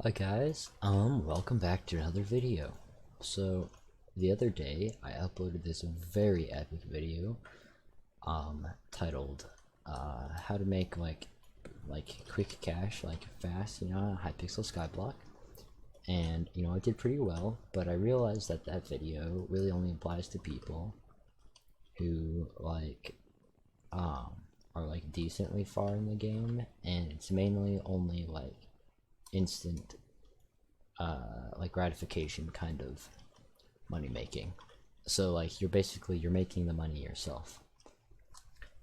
Hi guys, welcome back to another video. So the other day I uploaded this very epic video titled how to make like quick cash, like fast, Hypixel Skyblock. And I did pretty well, but I realized that that video really only applies to people who are like decently far in the game, and it's mainly only like instant like gratification kind of money making. So like you're making the money yourself.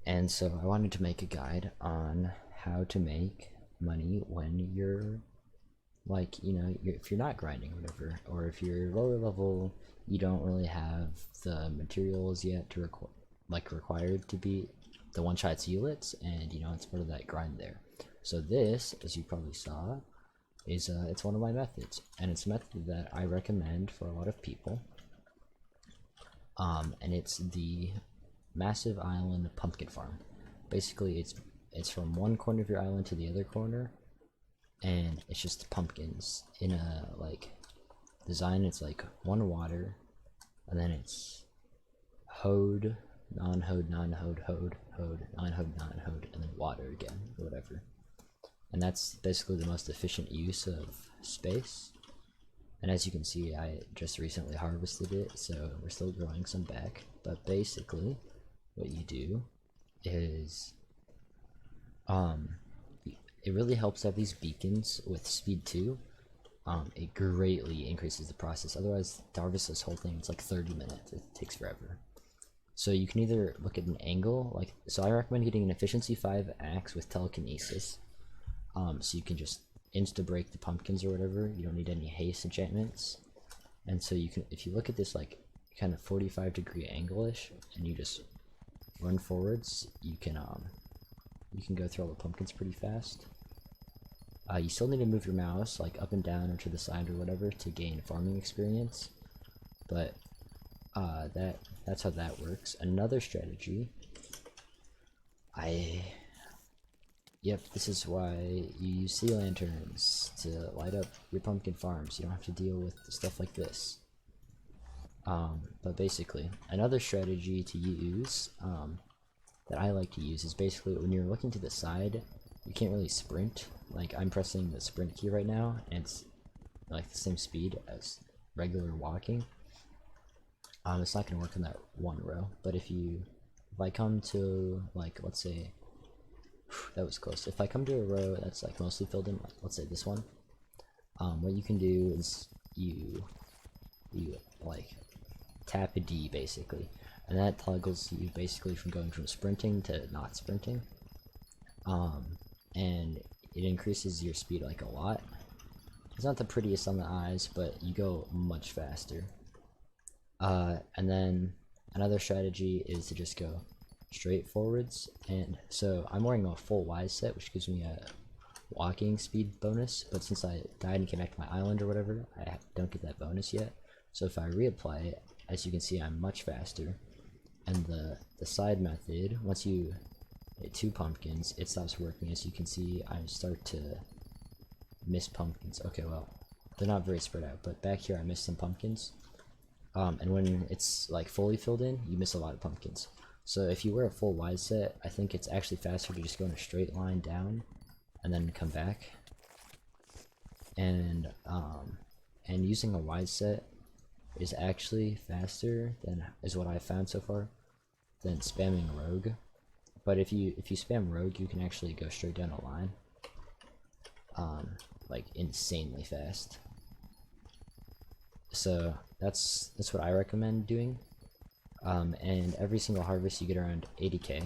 And so I wanted to make a guide on how to make money when you're like, if you're not grinding or whatever, or if you're lower level, you don't really have the materials yet to required to be the one-shot zealots, and it's part of that grind there. So this, as you probably saw, is it's one of my methods, and it's a method that I recommend for a lot of people. And it's the massive island pumpkin farm. Basically, it's from one corner of your island to the other corner, and it's just pumpkins in a like design. It's like one water, and then it's hode, non-hode, non-hode, hode, hode, non-hode, non-hode, and then water again, or whatever. And that's basically the most efficient use of space. And as you can see, I just recently harvested it, so we're still growing some back. But basically, what you do is, it really helps to have these beacons with speed 2. It greatly increases the process. Otherwise, to harvest this whole thing, it's like 30 minutes. It takes forever. So you can either look at an angle, so I recommend getting an efficiency 5 axe with telekinesis. So you can just insta-break the pumpkins or whatever. You don't need any haste enchantments. And so you can, if you look at this like kind of 45-degree angle-ish, and you just run forwards, you can go through all the pumpkins pretty fast. You still need to move your mouse like up and down or to the side or whatever to gain farming experience. But that's how that works. Another strategy, Yep, this is why you use sea lanterns to light up your pumpkin farms. You don't have to deal with stuff like this. But basically, another strategy to use, that I like to use, is basically when you're looking to the side, you can't really sprint. Like, I'm pressing the sprint key right now, and it's like the same speed as regular walking. It's not going to work in that one row, but if I come to, like, let's say, that was close. If I come to a row that's like mostly filled in, like, let's say this one, what you can do is you like tap a D basically, and that toggles you basically from going from sprinting to not sprinting, and it increases your speed like a lot. It's not the prettiest on the eyes, but you go much faster. And then another strategy is to just go straight forwards, and so I'm wearing a full Y set, which gives me a walking speed bonus, but since I died and came back to my island or whatever, I don't get that bonus yet. So if I reapply it, as you can see, I'm much faster. And the side method, once you hit 2 pumpkins, it stops working. As you can see, I start to miss pumpkins. Okay, well, they're not very spread out, but back here I missed some pumpkins. And when it's like fully filled in, you miss a lot of pumpkins. So if you wear a full wide set, I think it's actually faster to just go in a straight line down and then come back. And using a wide set is actually faster is what I've found so far, than spamming rogue. But if you spam rogue, you can actually go straight down a line, like insanely fast. So that's what I recommend doing. And every single harvest you get around 80k,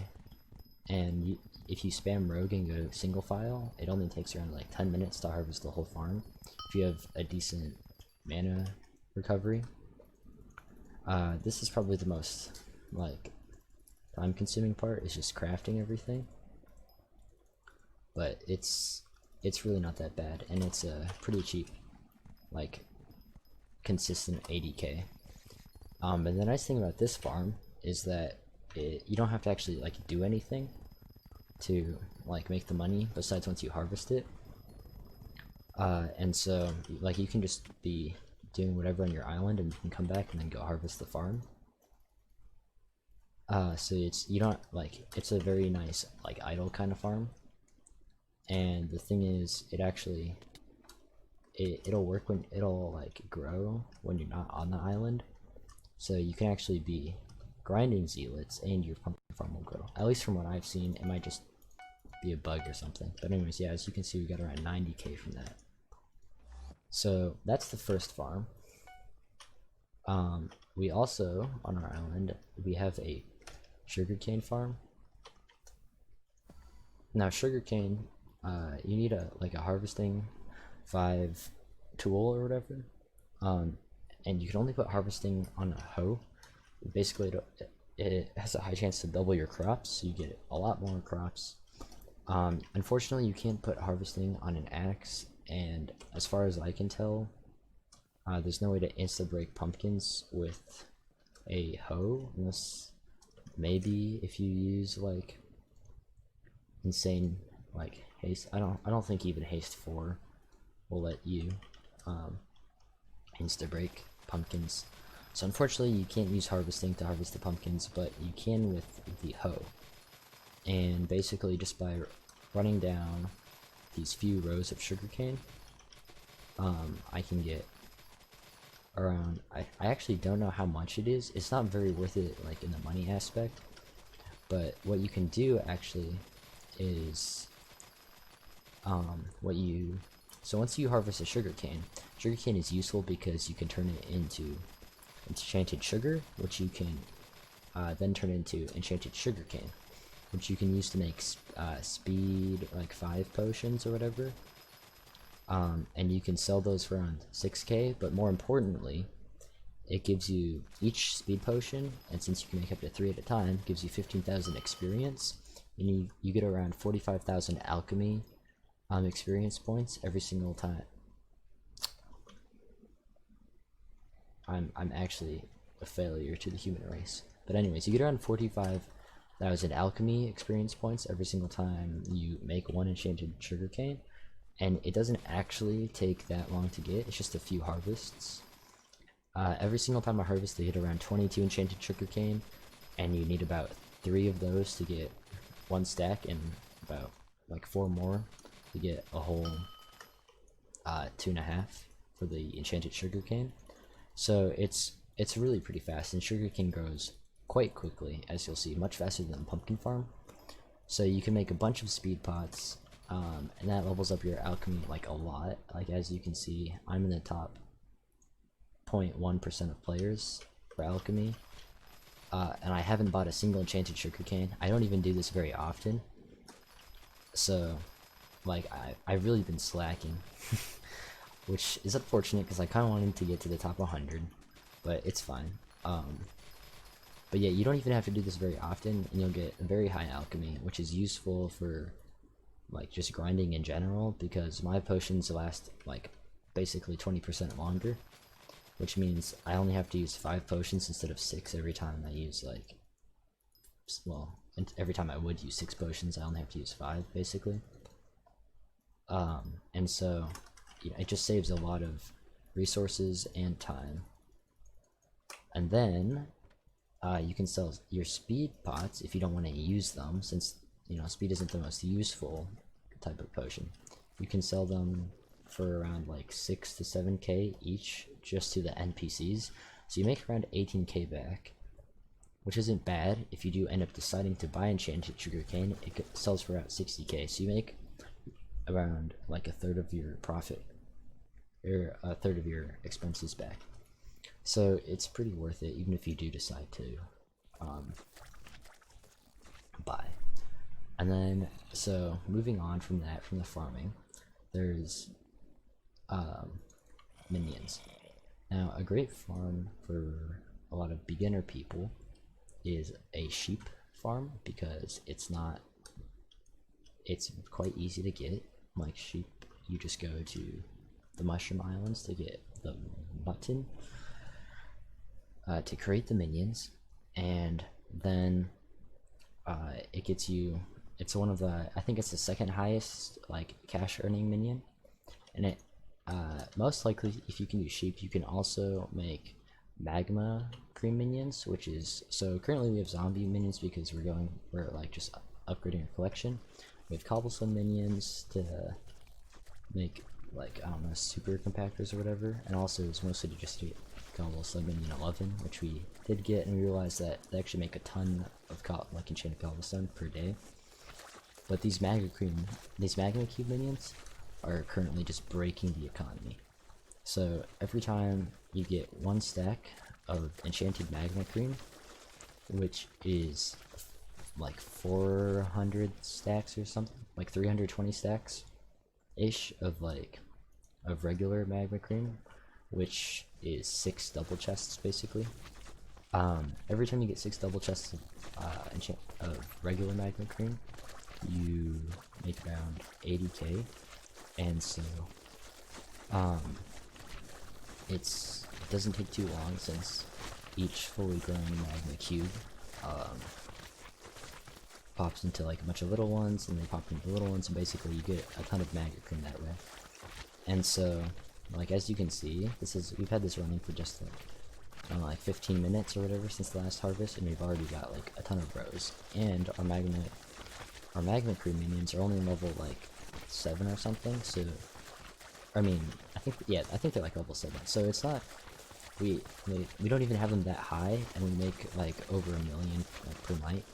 and if you spam rogue and go single file, it only takes around like 10 minutes to harvest the whole farm if you have a decent mana recovery. This is probably the most like time consuming part, is just crafting everything, but it's really not that bad, and it's pretty cheap, like consistent 80k. And the nice thing about this farm is that you don't have to actually like do anything to like make the money besides once you harvest it. And so like you can just be doing whatever on your island, and you can come back and then go harvest the farm. So you don't like, it's a very nice like idle kind of farm. And the thing is, it actually it'll work when it'll like grow when you're not on the island. So you can actually be grinding zealots and your pumpkin farm will grow. At least from what I've seen, it might just be a bug or something. But anyways, yeah, as you can see, we got around 90k from that. So that's the first farm. We also, on our island, we have a sugarcane farm. Now sugarcane, you need a harvesting 5 tool or whatever, and you can only put harvesting on a hoe. Basically, it has a high chance to double your crops, so you get a lot more crops. Unfortunately, you can't put harvesting on an axe, and as far as I can tell, there's no way to insta-break pumpkins with a hoe, unless maybe if you use like insane like haste. I don't think even haste 4 will let you insta-break pumpkins. So unfortunately, you can't use harvesting to harvest the pumpkins, but you can with the hoe. And basically, just by running down these few rows of sugarcane, I can get around, I actually don't know how much it is. It's not very worth it like in the money aspect, but what you can do actually is so once you harvest a sugarcane is useful because you can turn it into enchanted sugar, which you can then turn into enchanted sugarcane, which you can use to make speed like 5 potions or whatever. And you can sell those for around 6k, but more importantly, it gives you each speed potion, and since you can make up to 3 at a time, gives you 15,000 experience, and you get around 45,000 alchemy experience points every single time. I'm actually a failure to the human race. But anyways, you get around 45,000 alchemy experience points every single time you make 1 enchanted sugarcane. And it doesn't actually take that long to get, it's just a few harvests. Every single time I harvest, they get around 22 enchanted sugarcane, and you need about 3 of those to get 1 stack, and about like 4 more to get a whole 2.5 for the enchanted sugarcane. So it's really pretty fast, and sugarcane grows quite quickly, as you'll see, much faster than pumpkin farm. So you can make a bunch of speed pots. And that levels up your alchemy like a lot. Like as you can see, I'm in the top 0.1% of players for alchemy, and I haven't bought a single enchanted sugarcane. I don't even do this very often, so like I've really been slacking, which is unfortunate because I kind of wanted to get to the top 100, but it's fine. But yeah, you don't even have to do this very often, and you'll get a very high alchemy, which is useful for like just grinding in general, because my potions last like basically 20% longer, which means I only have to use 5 potions instead of 6 every time I use like, well, every time I would use 6 potions, I only have to use 5 basically. And so you know, it just saves a lot of resources and time. And then you can sell your speed pots if you don't want to use them, since you know, speed isn't the most useful type of potion. You can sell them for around like 6 to 7k each just to the NPCs. So you make around 18k back, which isn't bad. If you do end up deciding to buy enchanted sugarcane, it sells for about 60k. So you make around like a third of your profit, or a third of your expenses back. So it's pretty worth it, even if you do decide to buy. And then, so moving on from that, from the farming, there's minions. Now, a great farm for a lot of beginner people is a sheep farm, because it's quite easy to get. Like sheep, you just go to the Mushroom Islands to get the mutton to create the minions, and then it gets you, it's one of the, I think it's the second highest like cash earning minion, and most likely, if you can use sheep, you can also make magma cream minions, which is, so currently we have zombie minions because we're like just upgrading our collection. We have cobblestone minions to make, like, I don't know, super compactors or whatever, and also it's mostly to just get cobblestone minion 11, which we did get, and we realized that they actually make a ton of like enchanted cobblestone per day. But these magma cube minions are currently just breaking the economy. So every time you get 1 stack of enchanted magma cream, which is like 400 stacks or something, like 320 stacks ish of regular magma cream, which is 6 double chests basically. Every time you get 6 double chests of regular magma cream, you make around 80k, and so it doesn't take too long, since each fully grown magma cube pops into like a bunch of little ones, and they pop into little ones, and basically you get a ton of magma cream that way. And so, like, as you can see, we've had this running for just like, I don't know, like 15 minutes or whatever since the last harvest, and we've already got like a ton of rows. And our magma cream minions are only level like 7 or something, so I mean, I think they're like level 7, so it's not, we don't even have them that high, and we make like over 1 million like, per night,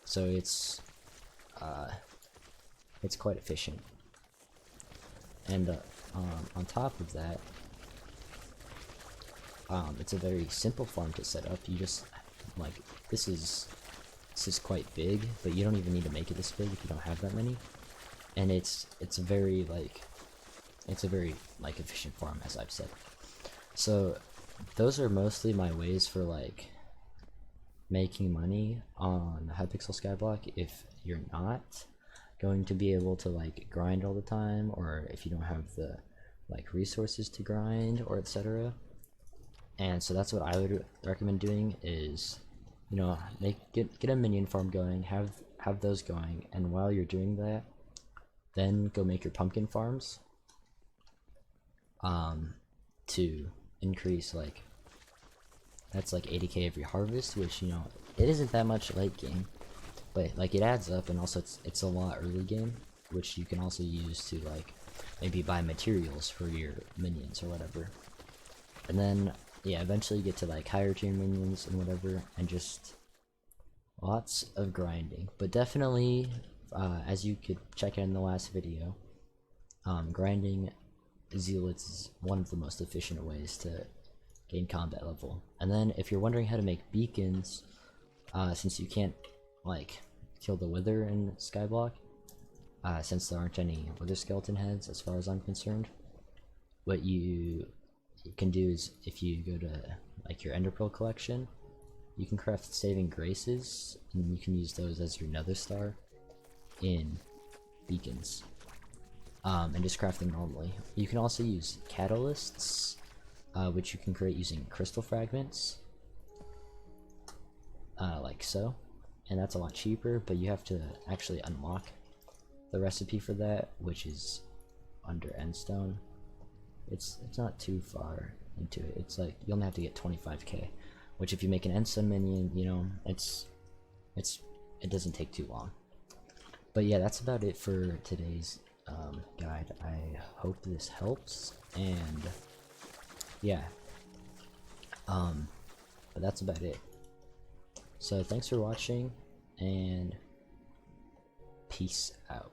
so it's quite efficient. And on top of that, it's a very simple farm to set up. You just, like, this is quite big, but you don't even need to make it this big if you don't have that many. And it's a very efficient farm, as I've said. So those are mostly my ways for like making money on Hypixel Skyblock if you're not going to be able to like grind all the time, or if you don't have the like resources to grind, or etc. And so that's what I would recommend doing, is, you know, get a minion farm going, have those going, and while you're doing that, then go make your pumpkin farms to increase, like, that's like 80k every harvest, which, you know, it isn't that much late game, but like it adds up, and also it's a lot early game, which you can also use to like maybe buy materials for your minions or whatever. And then yeah, eventually you get to like higher tier minions and whatever, and just lots of grinding. But definitely, as you could check out in the last video, grinding zealots is one of the most efficient ways to gain combat level. And then if you're wondering how to make beacons, since you can't like kill the wither in Skyblock, since there aren't any wither skeleton heads as far as I'm concerned, what you can do is, if you go to like your ender pearl collection, you can craft saving graces, and you can use those as your nether star in beacons, and just craft them normally. You can also use catalysts, which you can create using crystal fragments, like so, and that's a lot cheaper, but you have to actually unlock the recipe for that, which is under endstone. It's not too far into it. It's like you only have to get 25k, which if you make an endstone minion, you know, it doesn't take too long. But yeah, that's about it for today's guide. I hope this helps, and yeah, but that's about it. So thanks for watching, and peace out.